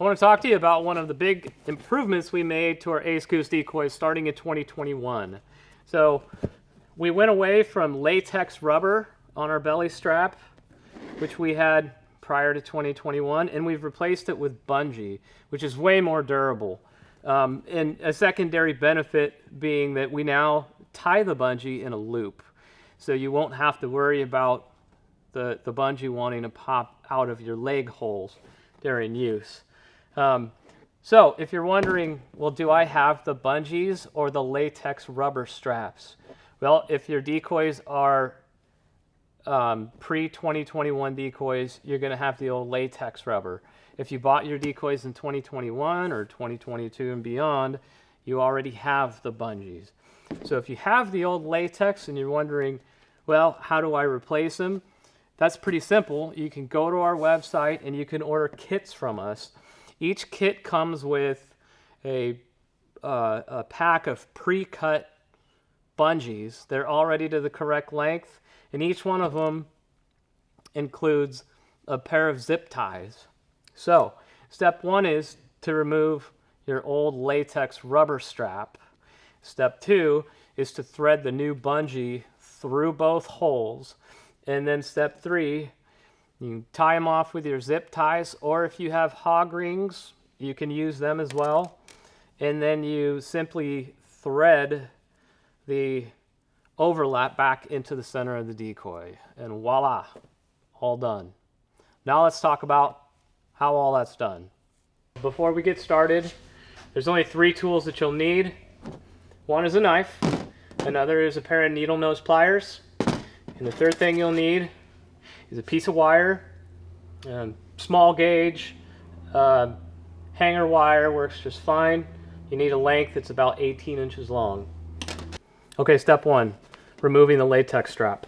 I want to talk to you about one of the big improvements we made to our Ace Goose decoys starting in 2021. So we went away from latex rubber on our belly strap, which we had prior to 2021, and we've replaced it with bungee, which is way more durable. And a secondary benefit being that we now tie the bungee in a loop. So you won't have to worry about the bungee wanting to pop out of your leg holes during use. So if you're wondering, well, do I have the bungees or the latex rubber straps? Well, if your decoys are pre-2021 decoys, you're going to have the old latex rubber. If you bought your decoys in 2021 or 2022 and beyond, you already have the bungees. So if you have the old latex and you're wondering, well, how do I replace them? That's pretty simple. You can go to our website and you can order kits from us. Each kit comes with a pack of pre-cut bungees. They're already to the correct length, and each one of them includes a pair of zip ties. So step one is to remove your old latex rubber strap. Step two is to thread the new bungee through both holes. And then step three, you can tie them off with your zip ties, or if you have hog rings, you can use them as well. And then you simply thread the overlap back into the center of the decoy. And voila, all done. Now let's talk about how all that's done. Before we get started, there's only 3 tools that you'll need. One is a knife, another is a pair of needle nose pliers, and the third thing you'll need is a piece of wire, small gauge, hanger wire works just fine. You need a length that's about 18 inches long. Okay, step 1, removing the latex strap.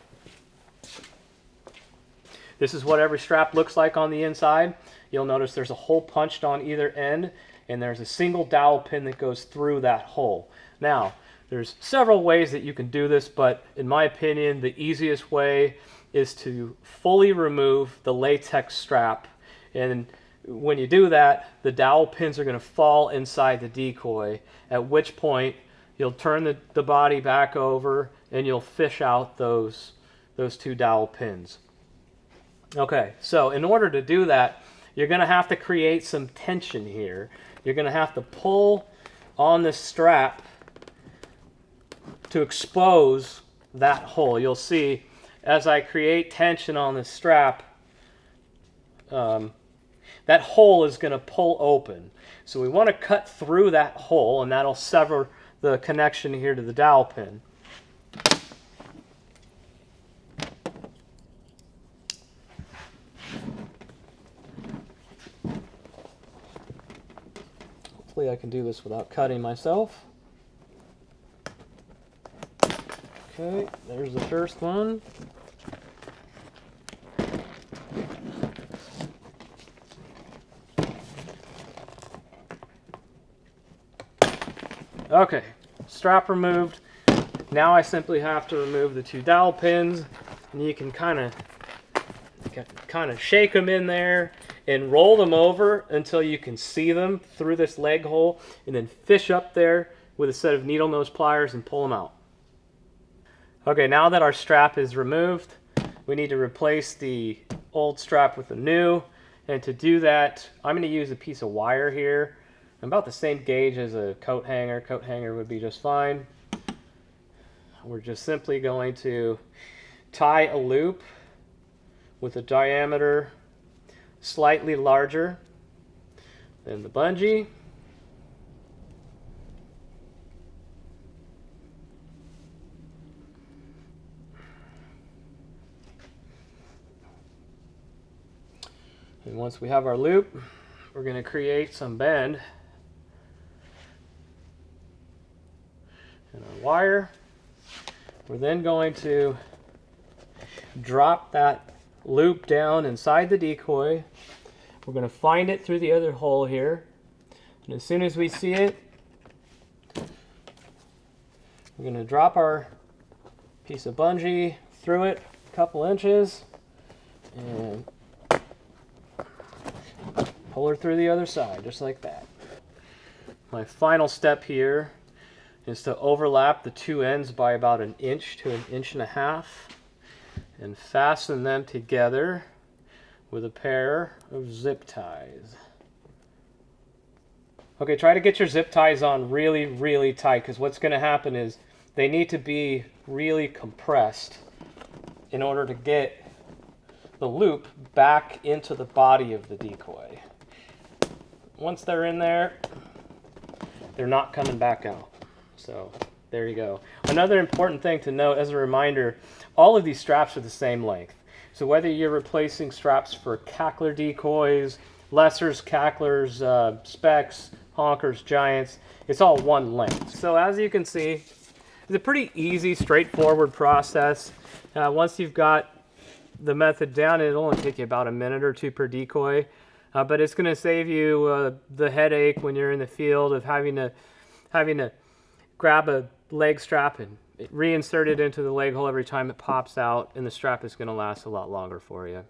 This is what every strap looks like on the inside. You'll notice there's a hole punched on either end, and there's a single dowel pin that goes through that hole. Now, there's several ways that you can do this, but in my opinion, the easiest way is to fully remove the latex strap. And when you do that, the dowel pins are going to fall inside the decoy, at which point you'll turn the body back over and you'll fish out those 2 dowel pins. Okay, so in order to do that, you're going to have to create some tension here. You're going to have to pull on this strap to expose that hole. You'll see as I create tension on this strap, that hole is going to pull open. So we want to cut through that hole, and that'll sever the connection here to the dowel pin. Hopefully I can do this without cutting myself. Okay, there's the first one. Okay, strap removed. Now I simply have to remove the 2 dowel pins, and you can kind of shake them in there and roll them over until you can see them through this leg hole, and then fish up there with a set of needle nose pliers and pull them out. Okay, now that our strap is removed, we need to replace the old strap with the new. And to do that, I'm going to use a piece of wire here. About the same gauge as a coat hanger. Coat hanger would be just fine. We're just simply going to tie a loop with a diameter slightly larger than the bungee. And once we have our loop, we're going to create some bend in our wire. We're then going to drop that loop down inside the decoy. We're going to find it through the other hole here. And as soon as we see it, we're going to drop our piece of bungee through it a couple inches and pull her through the other side, just like that. My final step here is to overlap the two ends by about 1 inch to 1.5 inches and fasten them together with a pair of zip ties. Okay, try to get your zip ties on really, really tight, because what's going to happen is they need to be really compressed in order to get the loop back into the body of the decoy. Once they're in there, they're not coming back out. So there you go. Another important thing to note as a reminder, all of these straps are the same length. So whether you're replacing straps for cackler decoys, lessers, cacklers, specks, honkers, giants, it's all one length. So as you can see, it's a pretty easy, straightforward process. Once you've got the method down, it'll only take you about 1 minute or 2 per decoy. But it's going to save you the headache when you're in the field of having to grab a leg strap and reinsert it into the leg hole every time it pops out, and the strap is going to last a lot longer for you.